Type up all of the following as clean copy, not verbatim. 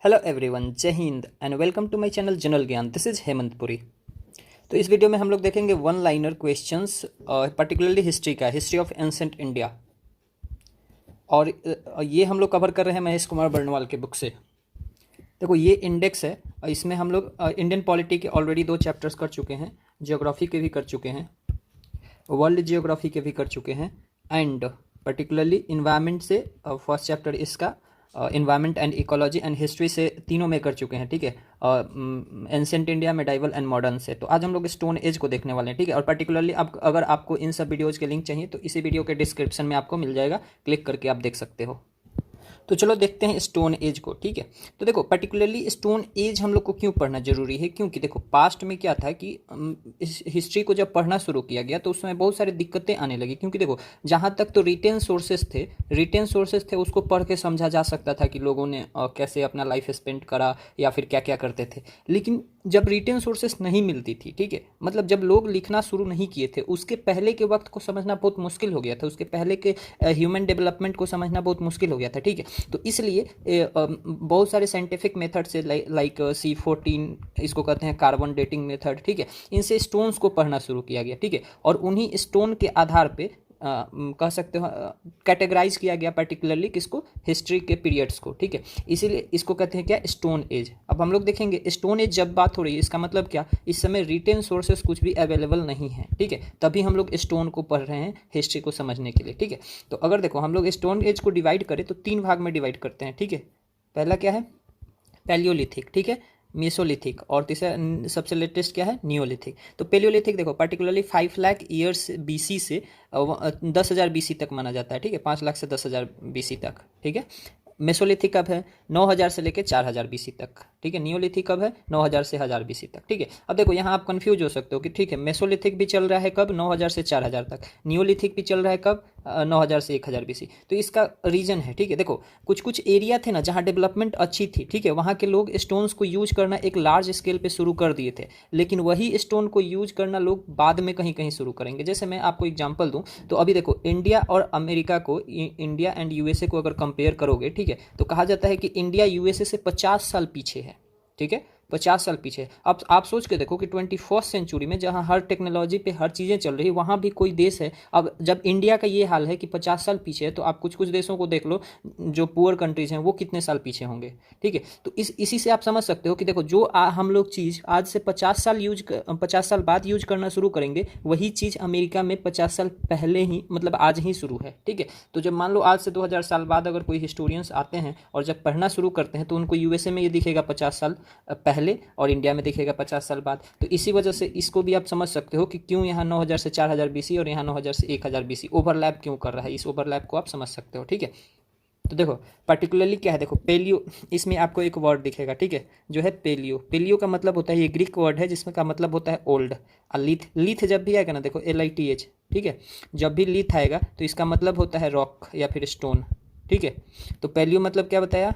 Hello everyone, जय हिंद and welcome to my channel general Gyan. This is Hemant Puri. तो इस वीडियो में हम लोग देखेंगे one liner questions, particularly history का, हिस्ट्री ऑफ एंसेंट इंडिया। और ये हम लोग कवर कर रहे हैं महेश कुमार बर्नवाल के बुक से। देखो, ये इंडेक्स है और इसमें हम लोग इंडियन पॉलिटी के ऑलरेडी 2 चैप्टर्स कर चुके हैं, जियोग्राफी के भी कर चुके हैं, वर्ल्ड जियोग्राफी के भी कर चुके हैं, एंड पर्टिकुलरली इन्वायरमेंट से फर्स्ट चैप्टर इसका environment and ecology and history से तीनों में कर चुके हैं। ठीक है, ancient India, medieval and modern से। तो आज हम लोग स्टोन एज को देखने वाले हैं। ठीक है, और पर्टिकुलरली अब अगर आपको इन सब वीडियोज़ के लिंक चाहिए तो इसी वीडियो के डिस्क्रिप्शन में आपको मिल जाएगा, क्लिक करके आप देख सकते हो। तो चलो देखते हैं स्टोन एज को। ठीक है, तो देखो पर्टिकुलरली स्टोन एज हम लोग को क्यों पढ़ना जरूरी है, क्योंकि देखो पास्ट में क्या था कि इस हिस्ट्री को जब पढ़ना शुरू किया गया तो उसमें बहुत सारी दिक्कतें आने लगी। क्योंकि देखो, जहाँ तक तो रिटेन सोर्सेस थे उसको पढ़ के समझा जा सकता था कि लोगों ने कैसे अपना लाइफ स्पेंड करा या फिर क्या क्या करते थे। लेकिन जब रिटेन सोर्सेस नहीं मिलती थी, ठीक है, मतलब जब लोग लिखना शुरू नहीं किए थे, उसके पहले के वक्त को समझना बहुत मुश्किल हो गया था, उसके पहले के ह्यूमन डेवलपमेंट को समझना बहुत मुश्किल हो गया था। ठीक है, तो इसलिए बहुत सारे साइंटिफिक मेथड से लाइक C14, इसको कहते हैं कार्बन डेटिंग मेथड, ठीक है, इनसे स्टोन्स को पढ़ना शुरू किया गया। ठीक है, और उन्हीं स्टोन के आधार पे कह सकते हो कैटेगराइज किया गया, पर्टिकुलरली किसको, हिस्ट्री के पीरियड्स को। ठीक है, इसीलिए इसको कहते हैं क्या, स्टोन एज। अब हम लोग देखेंगे स्टोन एज जब बात हो रही है, इसका मतलब क्या, इस समय रिटेन सोर्सेस कुछ भी अवेलेबल नहीं है। ठीक है, तभी हम लोग स्टोन को पढ़ रहे हैं हिस्ट्री को समझने के लिए। ठीक है, तो अगर देखो हम लोग स्टोन एज को डिवाइड करें तो 3 भाग में डिवाइड करते हैं। ठीक है, पहला क्या है, पैलियोलिथिक, ठीक है, मेसोलिथिक, और तीसरा सबसे लेटेस्ट क्या है, नियोलिथिक। तो पैलियोलिथिक देखो पर्टिकुलरली 5 लाख ईयर्स BC से 10,000 BC तक माना जाता है। ठीक है, 5 लाख से 10,000 BC तक। ठीक है, मेसोलिथिक कब है, 9,000 से लेकर 4,000 BC तक। ठीक है, नियोलिथिक कब है, 9,000 से 1,000 BC तक। ठीक है, अब देखो यहाँ आप कंफ्यूज हो सकते हो कि ठीक है, मेसोलिथिक भी चल रहा है कब, 9,000 से 4,000 तक, नियोलिथिक भी चल रहा है कब, 9,000 से 1,000 BC। तो इसका रीजन है, ठीक है, देखो कुछ कुछ एरिया थे ना जहाँ डेवलपमेंट अच्छी थी, ठीक है, वहाँ के लोग स्टोन्स को यूज करना एक लार्ज स्केल पे शुरू कर दिए थे। लेकिन वही स्टोन को यूज करना लोग बाद में कहीं कहीं शुरू करेंगे। जैसे मैं आपको एग्जांपल दूं तो अभी देखो, इंडिया और अमेरिका को, इंडिया एंड USA को अगर कंपेयर करोगे, ठीक है, तो कहा जाता है कि इंडिया USA से 50 साल पीछे है। ठीक है, 50 साल पीछे। अब आप सोच के देखो कि 21st सेंचुरी में जहां हर टेक्नोलॉजी पे हर चीज़ें चल रही है, वहां भी कोई देश है, अब जब इंडिया का ये हाल है कि 50 साल पीछे है, तो आप कुछ कुछ देशों को देख लो जो पुअर कंट्रीज हैं, वो कितने साल पीछे होंगे। ठीक है, तो इसी से आप समझ सकते हो कि देखो जो हम लोग चीज़ आज से 50 साल बाद यूज करना शुरू करेंगे, वही चीज़ अमेरिका में 50 साल पहले ही, मतलब आज ही शुरू है। ठीक है, तो जब मान लो आज से 2000 साल बाद अगर कोई हिस्टोरियंस आते हैं और जब पढ़ना शुरू करते हैं तो उनको USA में ये दिखेगा 50 साल पहले और इंडिया में दिखेगा 50 साल बाद। तो इसी वजह से इसको भी आप समझ सकते हो कि क्यों यहाँ 9,000 से 4,000 BC और यहाँ 9,000 से 1,000 BC ओवरलैप क्यों कर रहा है, इस ओवरलैप को आप समझ सकते हो। ठीक है, तो देखो पर्टिकुलरली क्या है, देखो पेलियो, इसमें आपको एक वर्ड दिखेगा, ठीक है, जो है पेलियो। पेलियो का मतलब होता है, ये ग्रीक वर्ड है जिसमें का मतलब होता है ओल्ड। और लिथ जब भी आएगा ना, देखो LITH, ठीक है, जब भी लिथ आएगा तो इसका मतलब होता है रॉक या फिर स्टोन। ठीक है, तो पेलियो मतलब क्या बताया,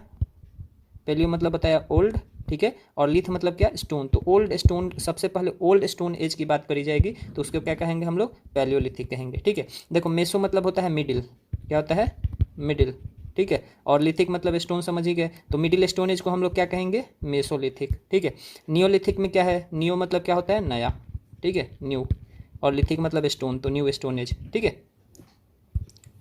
पेलियो मतलब बताया ओल्ड, ठीक है, और लिथ मतलब क्या, स्टोन। तो ओल्ड स्टोन, सबसे पहले ओल्ड स्टोन एज की बात करी जाएगी तो उसको क्या कहेंगे हम लोग, पैलियोलिथिक कहेंगे। ठीक है, देखो मेसो मतलब होता है मिडिल, क्या होता है, मिडिल। ठीक है, और लिथिक मतलब स्टोन, समझ ही गए, तो मिडिल स्टोन एज को हम लोग क्या कहेंगे, मेसोलिथिक। ठीक है, नियोलिथिक में क्या है, नियो मतलब क्या होता है, नया, ठीक है, न्यू, और लिथिक मतलब स्टोन, तो न्यू स्टोन एज। ठीक है,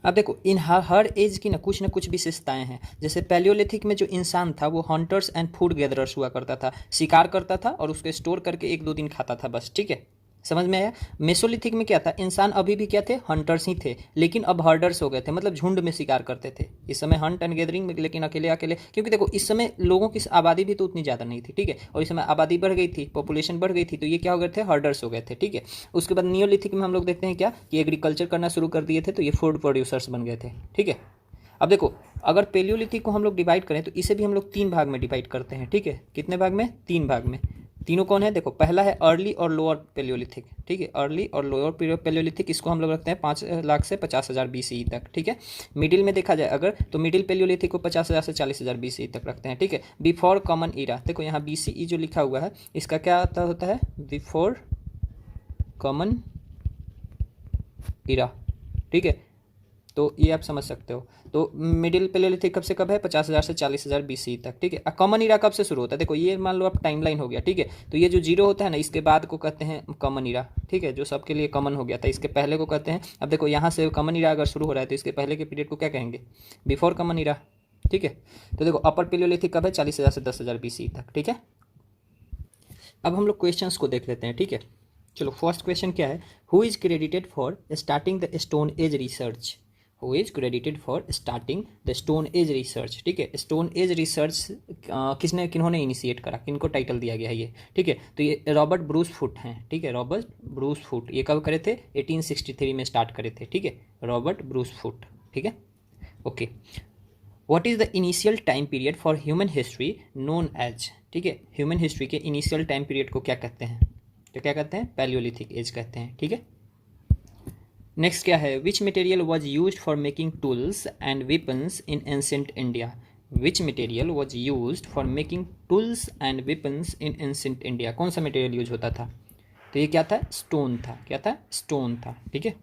अब देखो इन हर एज की ना कुछ विशेषताएं हैं। जैसे पैलियोलिथिक में जो इंसान था वो हंटर्स एंड फूड गैदरर्स हुआ करता था, शिकार करता था और उसको स्टोर करके 1-2 दिन खाता था बस। ठीक है, समझ में आया। मेसोलिथिक में क्या था, इंसान अभी भी क्या थे, हंटर्स ही थे, लेकिन अब हर्डर्स हो गए थे, मतलब झुंड में शिकार करते थे। इस समय हंट एंड गैदरिंग में, लेकिन अकेले अकेले, क्योंकि देखो इस समय लोगों की आबादी भी तो उतनी ज़्यादा नहीं थी। ठीक है, और इस समय आबादी बढ़ गई थी, पॉपुलेशन बढ़ गई थी, तो ये क्या हो गए थे, हर्डर्स हो गए थे। ठीक है, उसके बाद नियोलिथिक में हम लोग देखते हैं क्या, कि एग्रीकल्चर करना शुरू कर दिए थे, तो ये फूड प्रोड्यूसर्स बन गए थे। ठीक है, अब देखो अगर पेलियोलिथिक को हम लोग डिवाइड करें तो इसे भी हम लोग 3 भाग में डिवाइड करते हैं। ठीक है, कितने भाग में, 3 भाग में। तीनों कौन है, देखो पहला है अर्ली और लोअर पेलियोलिथिक। ठीक है, अर्ली और लोअर पेलियोलिथिक, इसको हम लोग रखते हैं 5 लाख से 50,000 BC तक। ठीक है, मिडिल में देखा जाए अगर तो मिडिल पेलियोलिथिक को 50,000 से 40,000 BC तक रखते हैं। ठीक है, बिफोर कॉमन ईरा, देखो यहाँ BCE जो लिखा हुआ है इसका क्या होता है, बिफोर कॉमन ईरा। ठीक है, तो ये आप समझ सकते हो। तो मिडिल पेलियोलिथिक कब से कब है? 50,000 से 40,000 BC तक, ठीक है। कॉमन इरा कब से शुरू होता है? देखो ये मान लो आप टाइमलाइन हो गया, ठीक है। तो ये जो जीरो होता है ना, इसके बाद को कहते हैं कॉमन इरा, ठीक है, जो सबके लिए कॉमन हो गया था। इसके पहले को कहते हैं, अब देखो यहाँ से कॉमन इरा अगर शुरू हो रहा है तो इसके पहले के पीरियड को क्या कहेंगे? बिफोर कॉमन इरा, ठीक है। तो देखो अपर पेलियोलिथिक कब है? 40,000 से 10,000 BC तक, ठीक है। अब हम लोग क्वेश्चंस को देख लेते हैं, ठीक है। चलो फर्स्ट क्वेश्चन क्या है? Who is credited for starting the stone age research? Who is credited for starting the stone age research, ठीक है। स्टोन एज रिसर्च किन्होंने इनिशिएट करा, किनको टाइटल दिया गया है ये, ठीक है। तो ये रॉबर्ट ब्रूस फुट हैं, ठीक है। रॉबर्ट ब्रूस फुट ये कब करे थे? 1863 में स्टार्ट करे थे, ठीक है। रॉबर्ट ब्रूस फुट, ठीक है, okay. What is the initial time period for human history known as, ठीक है। ह्यूमन हिस्ट्री के इनिशियल टाइम पीरियड को क्या कहते हैं? तो क्या कहते हैं? पैलियोलिथिक एज कहते हैं, ठीक है। नेक्स्ट क्या है? Which material was use for making tools and weapons in ancient India? Which material was use for making tools and weapons in ancient India? कौन सा मटेरियल यूज होता था? तो ये क्या था? स्टोन था। क्या था? स्टोन था, ठीक है,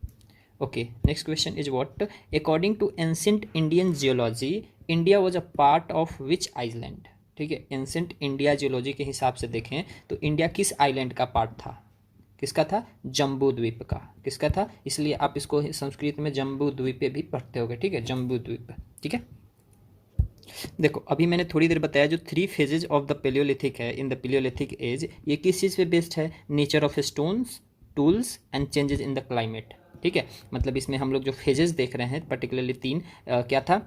okay. Next question is what according to ancient Indian geology India was a part of which island? ठीक है, एंसेंट इंडिया जियोलॉजी के हिसाब से देखें तो इंडिया किस आइलैंड का पार्ट था? किसका था? जम्बू द्वीप का। किसका था? इसलिए आप इसको संस्कृत में जम्बू द्वीप भी पढ़ते होगे, ठीक है, जम्बू द्वीप, ठीक है। देखो अभी मैंने थोड़ी देर बताया जो 3 फेजेज ऑफ द पेलियोलिथिक है इन द पेलियोलिथिक एज, ये किस चीज़ पे बेस्ड है? Nature of stones, tools and changes in the climate, ठीक है। मतलब इसमें हम लोग जो फेजेस देख रहे हैं पर्टिकुलरली 3 क्या था?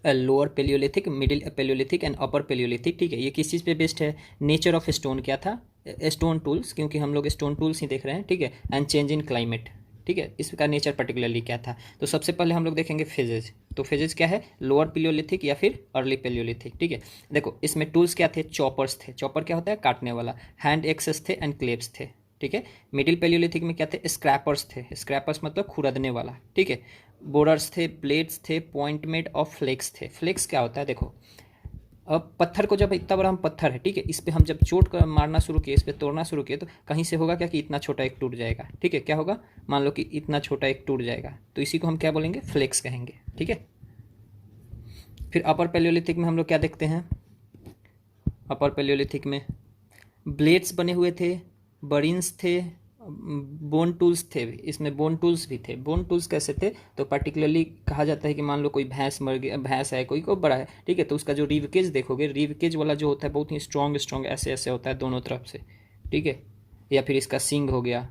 Lower palaeolithic, middle palaeolithic and upper palaeolithic, ठीक है। ये किस चीज़ पे बेस्ड है? नेचर ऑफ स्टोन क्या था? स्टोन टूल्स, क्योंकि हम लोग स्टोन टूल्स ही देख रहे हैं, ठीक है। एंड चेंज इन क्लाइमेट, ठीक है, इसका नेचर पर्टिकुलरली क्या था? तो सबसे पहले हम लोग देखेंगे फेजेज। तो फेजेज क्या है? लोअर पेलियोलिथिक या फिर अर्ली पेलियोलिथिक, ठीक है। देखो इसमें टूल्स क्या थे? चॉपर्स थे। चॉपर क्या होता है? काटने वाला। हैंड एक्सेस थे एंड क्लेव्स थे, ठीक है। मिडिल पेलियोलिथिक में क्या थे? स्क्रैपर्स थे। स्क्रैपर्स मतलब खुरदने वाला, ठीक है। बोरर्स थे, ब्लेड्स थे, पॉइंट मेड और फ्लेक्स थे। फ्लेक्स क्या होता है? देखो अब पत्थर को, जब इतना बड़ा हम पत्थर है, ठीक है, इस पर हम जब चोट कर मारना शुरू किए, इस पर तोड़ना शुरू किए, तो कहीं से होगा क्या कि इतना छोटा एक टूट जाएगा, ठीक है। क्या होगा? मान लो कि इतना छोटा एक टूट जाएगा, तो इसी को हम क्या बोलेंगे? फ्लेक्स कहेंगे, ठीक है। फिर अपर पेलियोलिथिक में हम लोग क्या देखते हैं? अपर पेलियोलिथिक में ब्लेड्स बने हुए थे, बरिन्स थे, बोन टूल्स थे। इसमें बोन टूल्स भी थे। बोन टूल्स कैसे थे? तो पर्टिकुलरली कहा जाता है कि मान लो कोई भैंस मर गया, भैंस है कोई को बड़ा है, ठीक है, तो उसका जो रिवकेज देखोगे, रिवकेज वाला जो होता है बहुत ही स्ट्रॉन्ग ऐसे ऐसे होता है दोनों तरफ से, ठीक है। या फिर इसका सिंग हो गया,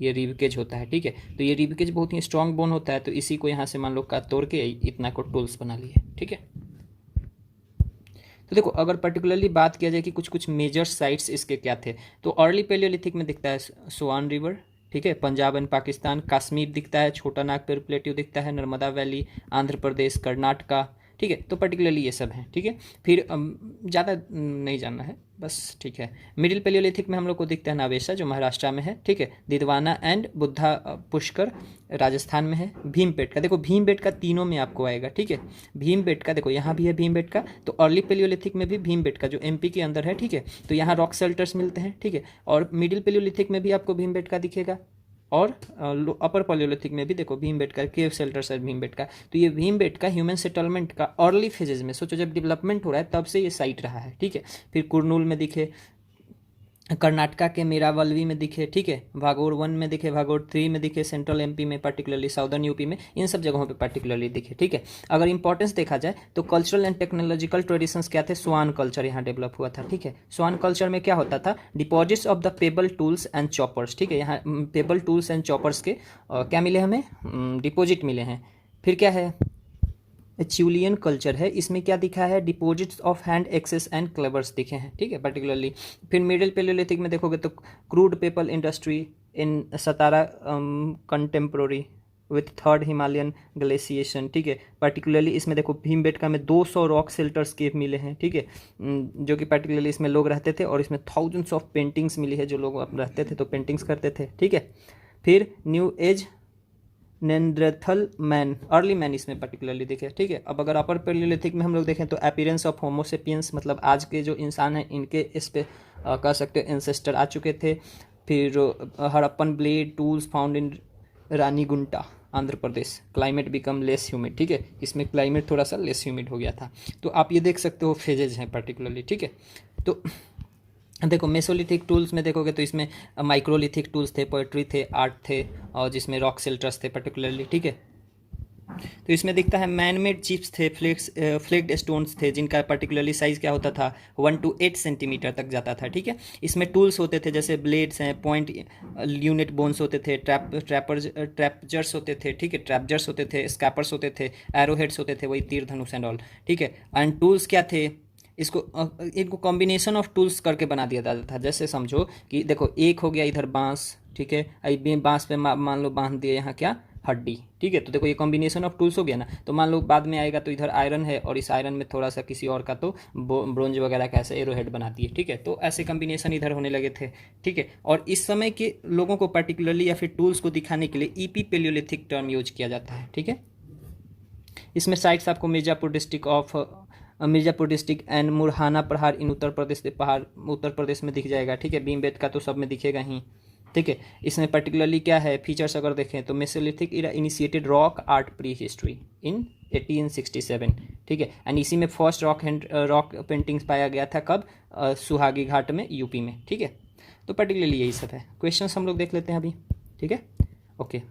ये रिवकेज होता है, ठीक है। तो ये रिवकेज बहुत ही स्ट्रॉन्ग बोन होता है, तो इसी को यहाँ से मान लो का तोड़ के इतना को टूल्स बना लिए, ठीक है। तो देखो अगर पर्टिकुलरली बात किया जाए कि कुछ कुछ मेजर साइट्स इसके क्या थे, तो अर्ली पेलियोलिथिक में दिखता है सोआन रिवर, ठीक है, पंजाब एंड पाकिस्तान। कश्मीर दिखता है, छोटा नागपुर प्लेट्यू दिखता है, नर्मदा वैली, आंध्र प्रदेश, कर्नाटका, ठीक है। तो पर्टिकुलरली ये सब हैं, ठीक है। फिर ज़्यादा नहीं जानना है बस, ठीक है। मिडिल पेलियोलिथिक में हम लोग को दिखता है नावेसा जो महाराष्ट्र में है, ठीक है। दिदवाना एंड बुद्धा पुष्कर राजस्थान में है। भीमबेटका, देखो भीमबेटका तीनों में आपको आएगा, ठीक है। भीमबेटका देखो यहाँ भी है भीमबेटका, तो अर्ली पेलियोलिथिक में भी भीमबेटका जो एमपी के अंदर है, ठीक है। तो यहाँ रॉक शेल्टर्स मिलते हैं, ठीक है। और मिडिल पेलियोलिथिक में भी आपको भीमबेटका दिखेगा, और अपर पेलियोलिथिक में भी देखो भीमबेटका केव शेल्टर्स है भीमबेटका। तो ये भीमबेटका ह्यूमन सेटलमेंट का अर्ली फेजेज में, सोचो जब डेवलपमेंट हो रहा है तब से ये साइट रहा है, ठीक है। फिर कुरनूल में दिखे, कर्नाटका के मेरावल्वी में दिखे, ठीक है। भागोर 1 में दिखे, भागोर 3 में दिखे, सेंट्रल एमपी में, पर्टिकुलरली साउदर्न यूपी में, इन सब जगहों पे पर्टिकुलरली दिखे, ठीक है। अगर इंपॉर्टेंस देखा जाए तो कल्चरल एंड टेक्नोलॉजिकल ट्रेडिशंस क्या थे? स्वान कल्चर यहाँ डेवलप हुआ था, ठीक है। स्वान कल्चर में क्या होता था? Deposits of the payable tools and choppers, ठीक है। यहाँ पेबल टूल्स एंड चॉपर्स के क्या मिले हमें? डिपॉजिट मिले हैं। फिर क्या है? च्यूलियन कल्चर है, इसमें क्या दिखा है? Deposits of hand axes and cleavers दिखे हैं, ठीक है, पर्टिकुलरली। फिर मिडिल पेलियोलिथिक में देखोगे तो crude PayPal industry in Satara contemporary with third Himalayan glaciation, ठीक है। पर्टिकुलरली इसमें देखो भीमबेटका में 200 रॉक शेल्टर्स केव मिले हैं, ठीक है, जो कि पर्टिकुलरली इसमें लोग रहते थे, और इसमें थाउजेंड्स ऑफ पेंटिंग्स मिली है, जो लोग रहते थे तो पेंटिंग्स करते थे, ठीक है। फिर new age Neanderthal man, early man इसमें पर्टिकुलरली दिखे, ठीक है। अब अगर अपर पेलियोलिथिक में हम लोग देखें तो अपीयरेंस ऑफ होमोसेपियंस, मतलब आज के जो इंसान हैं इनके इस पे कह सकते हो एंसेस्टर आ चुके थे। फिर Harappan blade tools found in Renigunta, Andhra Pradesh, climate become less humid, ठीक है, इसमें क्लाइमेट थोड़ा सा लेस ह्यूमिड हो गया था। तो आप ये देख सकते हो फेजेज हैं पर्टिकुलरली, ठीक है। तो देखो मेसोलिथिक टूल्स में देखोगे तो इसमें माइक्रोलिथिक टूल्स थे, पोएट्री थे, आर्ट थे, और जिसमें रॉक शेल्टर्स थे पर्टिकुलरली, ठीक है। तो इसमें दिखता है मैन मेड चिप्स थे, फ्लेक्ड स्टोन्स थे, जिनका पर्टिकुलरली साइज़ क्या होता था 1 to 8 सेंटीमीटर तक जाता था, ठीक है। इसमें टूल्स होते थे जैसे ब्लेड्स हैं, पॉइंट यूनिट बोन्स होते थे, ट्रैपजर्स होते थे, ठीक है, ट्रैपजर्स होते थे, स्कैपर्स होते थे, एरो हेड्स होते थे, वही तीर धनुष एंड ऑल, ठीक है। एंड टूल्स क्या थे, इनको कॉम्बिनेशन ऑफ टूल्स करके बना दिया जाता था। जैसे समझो कि देखो एक हो गया इधर बांस, ठीक है, बांस पे मान लो बांध दिए यहाँ क्या हड्डी, ठीक है। तो देखो ये कॉम्बिनेशन ऑफ टूल्स हो गया ना। तो मान लो बाद में आएगा तो इधर आयरन है और इस आयरन में थोड़ा सा किसी और का तो ब्रोंज वगैरह का ऐसे एरो हेड बनाती है, ठीक है। तो ऐसे कॉम्बिनेशन इधर होने लगे थे, ठीक है। और इस समय के लोगों को पर्टिकुलरली या फिर टूल्स को दिखाने के लिए ईपी पेलियोलिथिक टर्म यूज किया जाता है, ठीक है। इसमें साइट्स आपको मिर्ज़ापुर डिस्ट्रिक्ट एंड मुरहाना पहाड़ इन उत्तर प्रदेश में दिख जाएगा, ठीक है। भीमबेटका तो सब में दिखेगा ही, ठीक है। इसमें पर्टिकुलरली क्या है फीचर्स अगर देखें तो mesolithic era initiated rock art prehistory in 1867, ठीक है। एंड इसी में फर्स्ट रॉक पेंटिंग्स पाया गया था कब, सुहागी घाट में, यूपी में, ठीक है। तो पर्टिकुलरली यही सब है। क्वेश्चंस हम लोग देख लेते हैं अभी, ठीक है, ओके।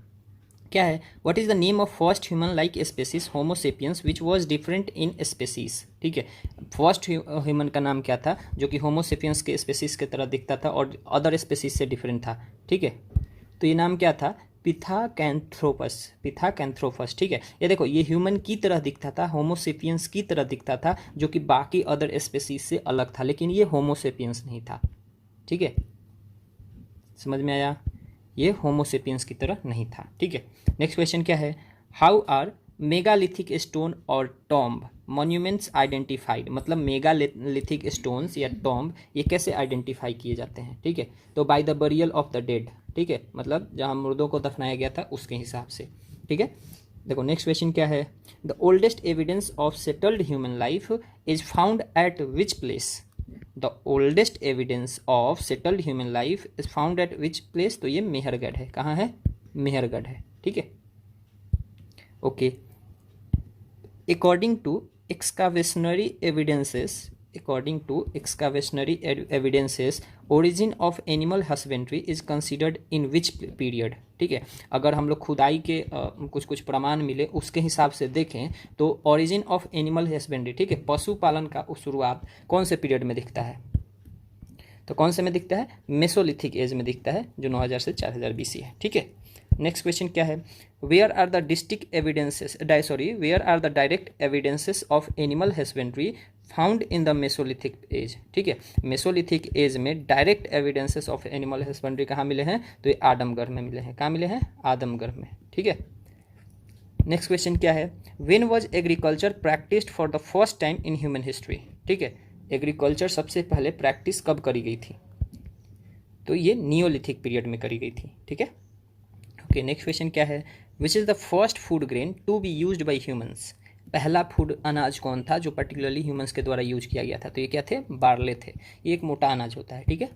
क्या है, what is the name of first human like species Homo sapiens which was different in species, ठीक है। फर्स्ट ह्यूमन का नाम क्या था जो कि होमोसेपियंस के स्पेसीज की तरह दिखता था और अदर स्पेसीज से डिफरेंट था, ठीक है। तो ये नाम क्या था, पिथाकैंथ्रोपस, ठीक है। ये देखो ये ह्यूमन की तरह दिखता था, होमोसेपियंस की तरह दिखता था, जो कि बाकी अदर स्पेसीज से अलग था, लेकिन ये होमोसेपियंस नहीं था, ठीक है। समझ में आया, ये होमोसेपियंस की तरह नहीं था, ठीक है। नेक्स्ट क्वेश्चन क्या है, हाउ आर मेगालिथिक स्टोन और टॉम्ब मॉन्यूमेंट्स आइडेंटिफाइड, मतलब मेगालिथिक स्टोन्स या टॉम्ब ये कैसे आइडेंटिफाई किए जाते हैं, ठीक है। तो by the burial of the dead, ठीक है, मतलब जहाँ मुर्दों को दफनाया गया था उसके हिसाब से, ठीक है। देखो नेक्स्ट क्वेश्चन क्या है, the oldest evidence of settled human life is found at which place, the oldest evidence of settled human life is found at which place, तो ये मेहरगढ़ है, कहाँ है, मेहरगढ़ है, ठीक है, okay. According to excavationary evidences origin of animal husbandry is considered in which period, ठीक है। अगर हम लोग खुदाई के कुछ प्रमाण मिले उसके हिसाब से देखें तो ओरिजिन ऑफ एनिमल हस्बेंड्री, ठीक है, पशुपालन का शुरुआत कौन से पीरियड में दिखता है, तो कौन से में दिखता है, मेसोलिथिक एज में दिखता है, जो 9000 से 4000 BC है, ठीक है। नेक्स्ट क्वेश्चन क्या है, where are the direct evidences of animal husbandry found in the mesolithic age, ठीक है। मेसोलिथिक एज में direct evidences of animal husbandry कहाँ मिले हैं, तो ये आदमगढ़ में मिले हैं, कहाँ मिले हैं, आदमगढ़ में, ठीक है। नेक्स्ट क्वेश्चन क्या है, when was agriculture practised for the first time in human history, ठीक है। एग्रीकल्चर सबसे पहले प्रैक्टिस कब करी गई थी, तो ये नियोलिथिक पीरियड में करी गई थी, ठीक है, ओके। नेक्स्ट क्वेश्चन क्या है, which is the first food grain to be used by humans, पहला फूड अनाज कौन था जो पर्टिकुलरली ह्यूमंस के द्वारा यूज किया गया था, तो ये क्या थे, बार्ले थे, ये एक मोटा अनाज होता है, ठीक है,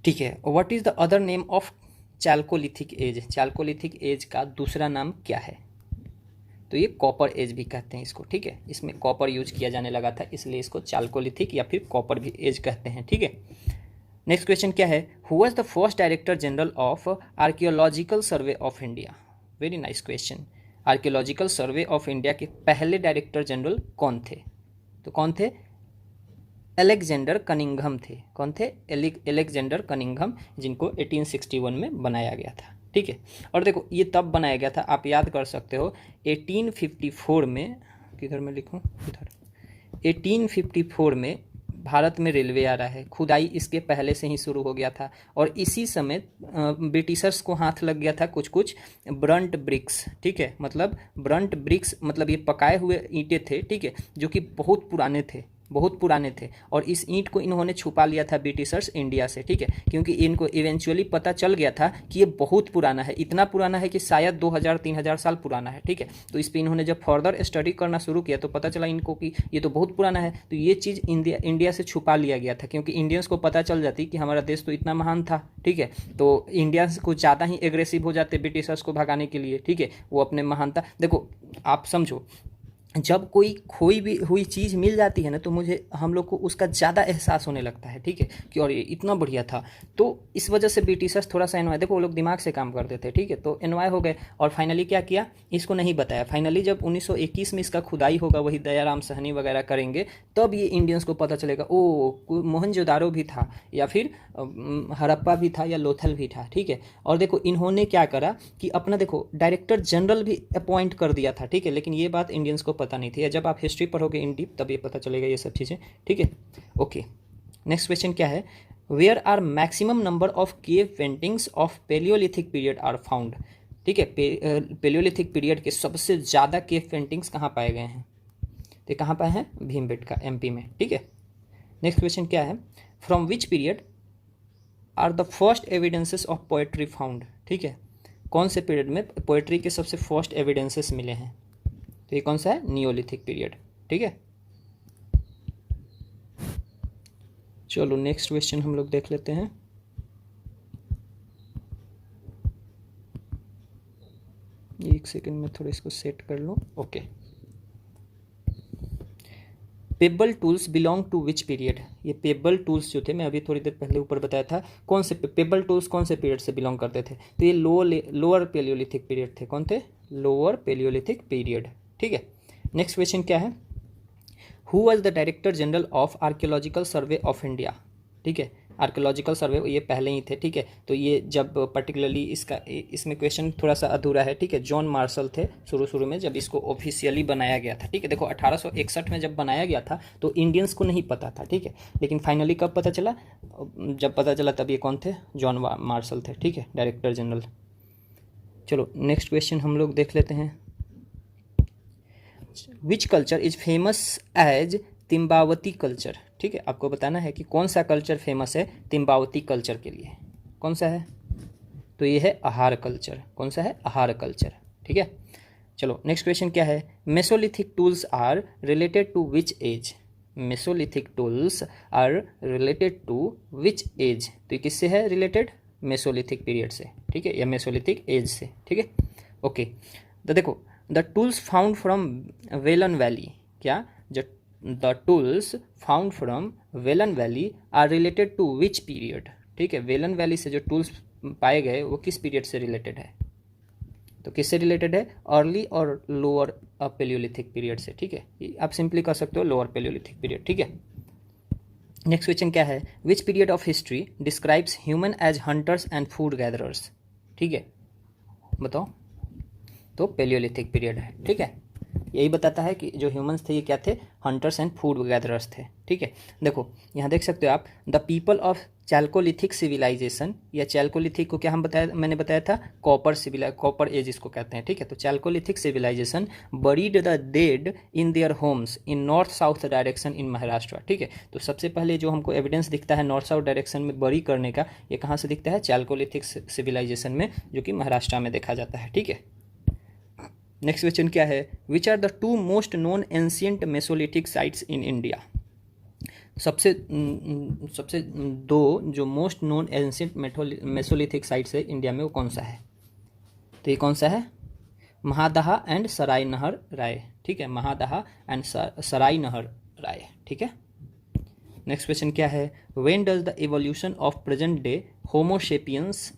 ठीक है। What is the other name of chalcolithic age, chalcolithic age का दूसरा नाम क्या है, तो ये कॉपर एज भी कहते हैं इसको, ठीक है। इसमें कॉपर यूज किया जाने लगा था इसलिए इसको चाल्कोलिथिक या फिर कॉपर भी एज कहते हैं, ठीक है। नेक्स्ट क्वेश्चन क्या है, who was the first director general of archaeological survey of India, very nice question. Archaeological survey of India के पहले डायरेक्टर जनरल कौन थे, तो कौन थे, एलेक्जेंडर कनिंघम थे, कौन थे, एलेक्जेंडर कनिंघम, जिनको 1861 में बनाया गया था, ठीक है। और देखो ये तब बनाया गया था, आप याद कर सकते हो 1854 में, किधर मैं लिखूं, इधर 1854 में भारत में रेलवे आ रहा है, खुदाई इसके पहले से ही शुरू हो गया था, और इसी समय ब्रिटिशर्स को हाथ लग गया था कुछ ब्रंट ब्रिक्स, ठीक है, मतलब ब्रंट ब्रिक्स मतलब ये पकाए हुए ईंटें थे, ठीक है, जो कि बहुत पुराने थे, बहुत पुराने थे, और इस ईंट को इन्होंने छुपा लिया था ब्रिटिशर्स इंडिया से, ठीक है, क्योंकि इनको इवेंचुअली पता चल गया था कि ये बहुत पुराना है, इतना पुराना है कि शायद 2000-3000 साल पुराना है, ठीक है। तो इस पर इन्होंने जब फर्दर स्टडी करना शुरू किया तो पता चला इनको कि ये तो बहुत पुराना है, तो ये चीज़ इंडिया से छुपा लिया गया था, क्योंकि इंडियंस को पता चल जाती कि हमारा देश तो इतना महान था, ठीक है, तो इंडियंस को ज़्यादा ही एग्रेसिव हो जाते ब्रिटिशर्स को भगाने के लिए, ठीक है, वो अपने महानता, देखो आप समझो, जब कोई खोई भी हुई चीज़ मिल जाती है ना, तो हम लोग को उसका ज़्यादा एहसास होने लगता है, ठीक है, कि और ये इतना बढ़िया था। तो इस वजह से ब्रिटिशर्स थोड़ा सा एनवाय, देखो वो लोग दिमाग से काम करते थे, ठीक है, तो एनवाय हो गए, और फाइनली क्या किया, इसको नहीं बताया। फाइनली जब 1921 में इसका खुदाई होगा, वही दयाराम साहनी वगैरह करेंगे, तब ये इंडियंस को पता चलेगा ओ मोहनजोदारो भी था, या फिर हड़प्पा भी था, या लोथल भी था, ठीक है। और देखो इन्होंने क्या करा कि अपना देखो डायरेक्टर जनरल भी अपॉइंट कर दिया था, ठीक है, लेकिन ये बात इंडियंस को पता नहीं थी। जब आप हिस्ट्री पढ़ोगे इन डीप तब ये पता चलेगा ये सब चीज़ें, ठीक है। ओके, नेक्स्ट क्वेश्चन क्या है, where are maximum number of cave paintings of palaeolithic period are found, ठीक है, पेलियोलिथिक पीरियड के सबसे ज़्यादा केव पेंटिंग्स कहाँ पाए गए हैं, तो कहाँ पाए हैं, भीमबेटका एमपी में, ठीक है। नेक्स्ट क्वेश्चन क्या है, from which period are the first evidences of poetry found, ठीक है, कौन से पीरियड में पोएट्री के सबसे फर्स्ट एविडेंसेस मिले हैं, तो ये कौन सा है, नियोलिथिक पीरियड, ठीक है। चलो नेक्स्ट क्वेश्चन हम लोग देख लेते हैं। एक सेकंड में थोड़ा इसको सेट कर लो। Okay, pebble tools belong to which period, ये पेबल टूल्स जो थे, मैं अभी थोड़ी देर पहले ऊपर बताया था, कौन से पेबल टूल्स कौन से पीरियड से बिलोंग करते थे, तो ये लोअर पेलियोलिथिक पीरियड थे, कौन थे, लोअर पेलियोलिथिक पीरियड, ठीक है। नेक्स्ट क्वेश्चन क्या है, who was the director general of archaeological survey of India, ठीक है, आर्कियोलॉजिकल सर्वे ये पहले ही थे, ठीक है, तो ये जब पर्टिकुलरली इसमें क्वेश्चन थोड़ा सा अधूरा है, ठीक है, जॉन मार्शल थे शुरू में जब इसको ऑफिशियली बनाया गया था, ठीक है। देखो 1861 में जब बनाया गया था तो इंडियंस को नहीं पता था, ठीक है, लेकिन फाइनली कब पता चला, जब पता चला तब ये कौन थे, जॉन मार्शल थे, ठीक है, डायरेक्टर जनरल। चलो नेक्स्ट क्वेश्चन हम लोग देख लेते हैं, which culture is famous as Timbavati culture, ठीक है, आपको बताना है कि कौन सा कल्चर फेमस है तिम्बावती कल्चर के लिए, कौन सा है, तो ये है आहार कल्चर, कौन सा है, आहार कल्चर, ठीक है। चलो नेक्स्ट क्वेश्चन क्या है, mesolithic tools are related to which age, mesolithic tools are related to which age, तो ये किससे है रिलेटेड, मेसोलिथिक पीरियड से, ठीक है, या मेसोलिथिक एज से, ठीक है। ओके, तो देखो the tools found from Belan valley, क्या, जो the tools found from Belan valley are related to which period, ठीक है, वेलन वैली से जो टूल्स पाए गए वो किस पीरियड से रिलेटेड है, तो किससे रिलेटेड है, अर्ली और लोअर पेलियोलिथिक पीरियड से, ठीक है, आप सिंपली कर सकते हो लोअर पेलियोलिथिक पीरियड, ठीक है। नेक्स्ट क्वेश्चन क्या है, which period of history describes human as hunters and food gatherers, ठीक है, बताओ, तो पेलियोलिथिक पीरियड है, ठीक है, यही बताता है कि जो ह्यूमंस थे ये क्या थे, हंटर्स एंड फूड गैदरर्स थे, ठीक है। देखो यहाँ देख सकते हो आप, the people of chalcolithic civilisation, या चैल्कोलिथिक को क्या मैंने बताया था, कॉपर एज इसको कहते हैं, ठीक है, तो chalcolithic civilisation buried the dead in their homes in north south direction in Maharashtra, ठीक है, तो सबसे पहले जो हमको एविडेंस दिखता है नॉर्थ साउथ डायरेक्शन में बरी करने का, ये कहाँ से दिखता है, चैल्कोलिथिक सिविलाइजेशन में, जो कि महाराष्ट्र में देखा जाता है, ठीक है। नेक्स्ट क्वेश्चन क्या है, which are the two most known ancient mesolithic sites in India, सबसे दो जो most known ancient mesolithic sites है इंडिया में, वो कौन सा है, तो ये कौन सा है, महादहा एंड सराय नहर राय, ठीक है, महादहा एंड सराय नहर राय, ठीक है। नेक्स्ट क्वेश्चन क्या है, when does the evolution of present day Homo sapiens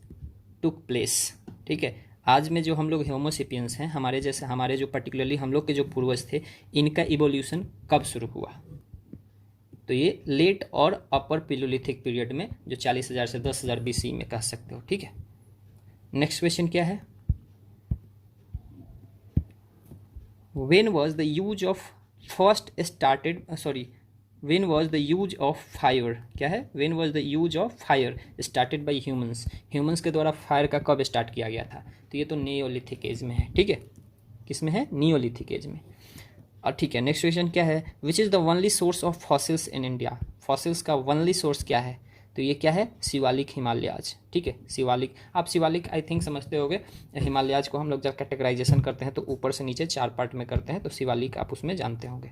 took place, ठीक है, आज में जो हम लोग होमोसेपियंस हैं, हमारे जो पर्टिकुलरली हम लोग के जो पूर्वज थे, इनका इवोल्यूशन कब शुरू हुआ, तो ये लेट और अपर पेलियोलिथिक पीरियड में, जो 40,000 से 10,000 BC में कह सकते हो, ठीक है। नेक्स्ट क्वेश्चन क्या है, when was the use of when was the use of fire, क्या है, when was the use of fire started by humans के द्वारा फायर का कब स्टार्ट किया गया था, तो ये तो नियोलिथिक एज में है, ठीक है, किस में है, नियोलिथिक एज में। और ठीक है, नेक्स्ट क्वेश्चन क्या है, which is the only source of fossils in India. Fossils का ओनली सोर्स क्या है, तो ये क्या है, शिवालिक हिमालयाज। ठीक है, शिवालिक, आप शिवालिक आई थिंक समझते होगे। हिमालयाज को हम लोग जब कैटेगराइजेशन करते हैं तो ऊपर से नीचे 4 पार्ट में करते हैं, तो शिवालिक आप उसमें जानते होंगे।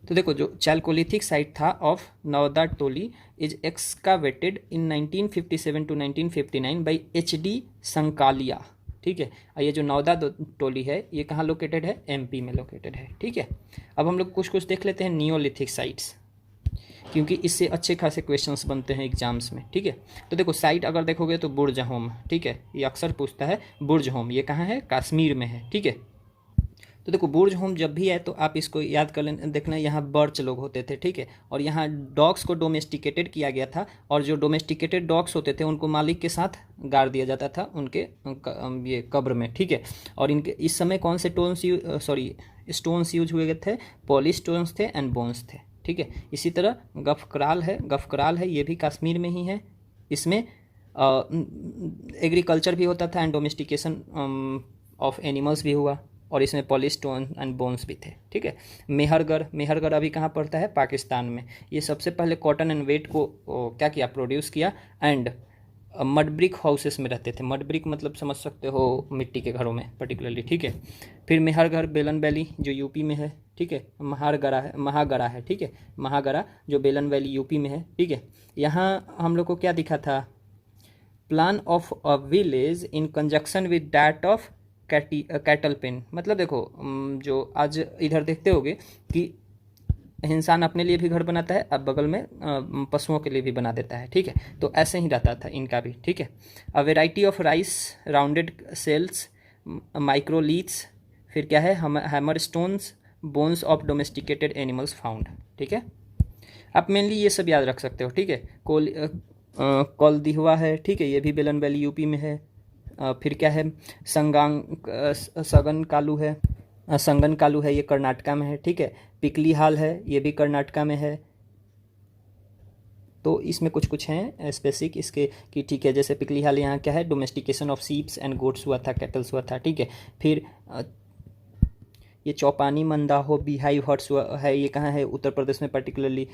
तो देखो, जो चैल्कोलिथिक साइट था of Navda Toli is excavated in 1957 to 1959 by HD Sankalia. ठीक है, और ये जो नवदा टोली है ये कहाँ लोकेटेड है, MP में लोकेटेड है। ठीक है, अब हम लोग कुछ कुछ देख लेते हैं नियोलिथिक साइट्स, क्योंकि इससे अच्छे खासे क्वेश्चंस बनते हैं एग्जाम्स में। ठीक है, तो देखो साइट अगर देखोगे तो बुर्ज होम। ठीक है, ये अक्सर पूछता है बुर्ज होम, ये कहाँ है, कश्मीर में है। ठीक है, तो देखो बुर्ज होम जब भी है तो आप इसको याद कर लेना, देखना यहाँ बर्च लोग होते थे। ठीक है, और यहाँ डॉग्स को डोमेस्टिकेटेड किया गया था, और जो डोमेस्टिकेटेड डॉग्स होते थे उनको मालिक के साथ गाड़ दिया जाता था उनके ये कब्र में। ठीक है, और इनके इस समय कौन से स्टोन्स यूज हुए थे, पॉलिश स्टोन्स थे एंड बोन्स थे। ठीक है, इसी तरह गफकराल है, ये भी कश्मीर में ही है। इसमें एग्रीकल्चर भी होता था एंड डोमेस्टिकेशन ऑफ एनिमल्स भी हुआ, और इसमें पॉलिश स्टोन एंड बोन्स भी थे। ठीक है, मेहरगढ़ अभी कहाँ पड़ता है, पाकिस्तान में। ये सबसे पहले कॉटन एंड वेट को क्या किया, प्रोड्यूस किया, एंड मड ब्रिक हाउसेस में रहते थे। मड ब्रिक मतलब समझ सकते हो, मिट्टी के घरों में पर्टिकुलरली। ठीक है, फिर मेहरगढ़ बेलन वैली जो यूपी में है। ठीक है, महागरा है। ठीक है, महागरा जो बेलन वैली यूपी में है। ठीक है, यहाँ हम लोग को क्या दिखा था, plan of a village in conjunction with that of cattle pen. मतलब देखो, जो आज इधर देखते होगे कि इंसान अपने लिए भी घर बनाता है, अब बगल में पशुओं के लिए भी बना देता है। ठीक है, तो ऐसे ही रहता था इनका भी। ठीक है, a variety of rice, rounded cells, microliths, फिर क्या है, hammer stones, bones of domesticated animals found. ठीक है, आप मेनली ये सब याद रख सकते हो। ठीक है, कोलदिहुआ है। ठीक है, ये भी बेलन वैली यूपी में है। फिर क्या है, संगन कालू है, ये कर्नाटका में है। ठीक है, पिकली हाल है, ये भी कर्नाटका में है। तो इसमें कुछ कुछ हैं स्पेसिफिक इसके कि ठीक है, जैसे पिकली हाल यहाँ क्या है, डोमेस्टिकेशन ऑफ सीप्स एंड गोट्स हुआ था, कैटल्स हुआ था। ठीक है, फिर ये चौपानी मंदाहो बीहाइव हट्स है, ये कहाँ है, उत्तर प्रदेश में पर्टिकुलरली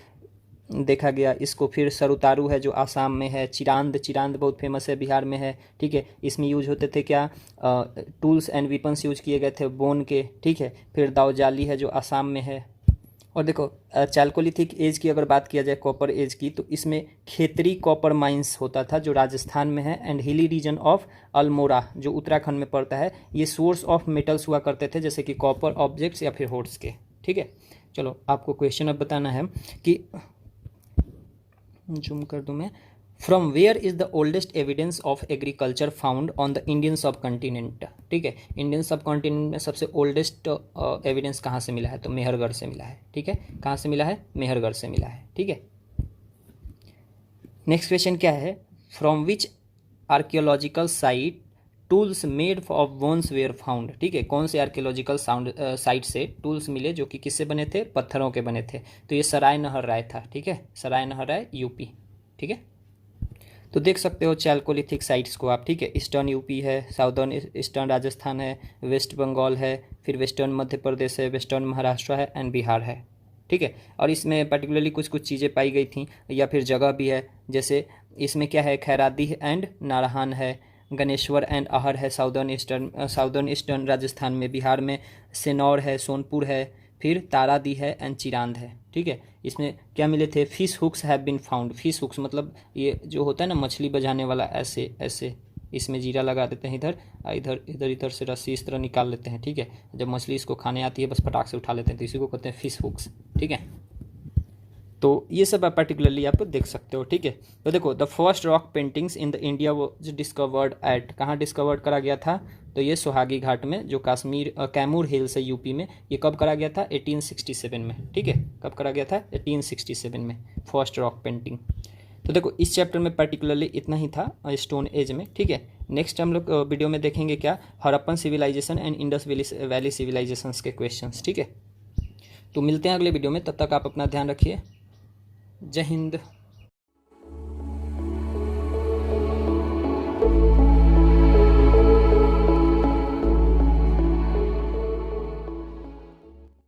देखा गया इसको। फिर सरुतारू है जो आसाम में है। चिरांद बहुत फेमस है, बिहार में है। ठीक है, इसमें यूज होते थे क्या, टूल्स एंड वेपन्स यूज किए गए थे बोन के। ठीक है, फिर दावजाली है जो आसाम में है। और देखो चैल्कोलिथिक एज की अगर बात किया जाए, कॉपर एज की, तो इसमें खेतरी कॉपर माइंस होता था जो राजस्थान में है, and hilly region of Almora जो उत्तराखंड में पड़ता है, ये सोर्स ऑफ मेटल्स हुआ करते थे, जैसे कि कॉपर ऑब्जेक्ट्स या फिर होर्स के। ठीक है, चलो आपको क्वेश्चन अब बताना है कि, जूम कर दूं मैं, from where is the oldest evidence of agriculture found on the Indian subcontinent. ठीक है, इंडियन सब कॉन्टिनेंट में सबसे ओल्डेस्ट एविडेंस कहाँ से मिला है, तो मेहरगढ़ से मिला है। ठीक है, कहाँ से मिला है, मेहरगढ़ से मिला है। ठीक है, नेक्स्ट क्वेश्चन क्या है, from which archaeological site tools made of bones were found. ठीक है, कौन से आर्कियोलॉजिकल साइट से टूल्स मिले जो कि किससे बने थे, पत्थरों के बने थे, तो ये सराय नहर राय था। ठीक है, सराय नहर राय यूपी। ठीक है, तो देख सकते हो चैल्कोलिथिक साइट्स को आप। ठीक है, ईस्टर्न यूपी है, साउदर्न ईस्टर्न राजस्थान है, वेस्ट बंगाल है, फिर वेस्टर्न मध्य प्रदेश है, वेस्टर्न महाराष्ट्र है एंड बिहार है। ठीक है, और इसमें पर्टिकुलरली कुछ कुछ चीज़ें पाई गई थी या फिर जगह भी है, जैसे इसमें क्या है, खैरादी एंड नाराहान है, गणेश्वर एंड आहर है साउदर्न ईस्टर्न राजस्थान में, बिहार में सेनौर है, सोनपुर है, फिर तारादी है एंड चिरांद है। ठीक है, इसमें क्या मिले थे, fish hooks have been found. Fish hooks मतलब ये जो होता है ना मछली बजाने वाला, ऐसे ऐसे इसमें जीरा लगा देते हैं, इधर से रस्सी इस तरह निकाल लेते हैं। ठीक है, जब मछली इसको खाने आती है बस फटाक से उठा लेते हैं, तो इसी को कहते हैं फिश हुक्स। ठीक है, तो ये सब आप पर्टिकुलरली आप देख सकते हो। ठीक है, तो देखो the first rock paintings in the India वो डिस्कवर्ड एट, कहाँ डिस्कवर्ड करा गया था, तो ये सोहागी घाट में जो कैमूर हिल्स है यूपी में। ये कब करा गया था, 1867 में। ठीक है, कब करा गया था, 1867 में फर्स्ट रॉक पेंटिंग। तो देखो इस चैप्टर में पर्टिकुलरली इतना ही था स्टोन एज में। ठीक है, नेक्स्ट हम लोग वीडियो में देखेंगे क्या, Harappan civilisation and Indus valley civilisations के क्वेश्चंस। ठीक है, तो मिलते हैं अगले वीडियो में, तब तक आप अपना ध्यान रखिए। जय हिंद।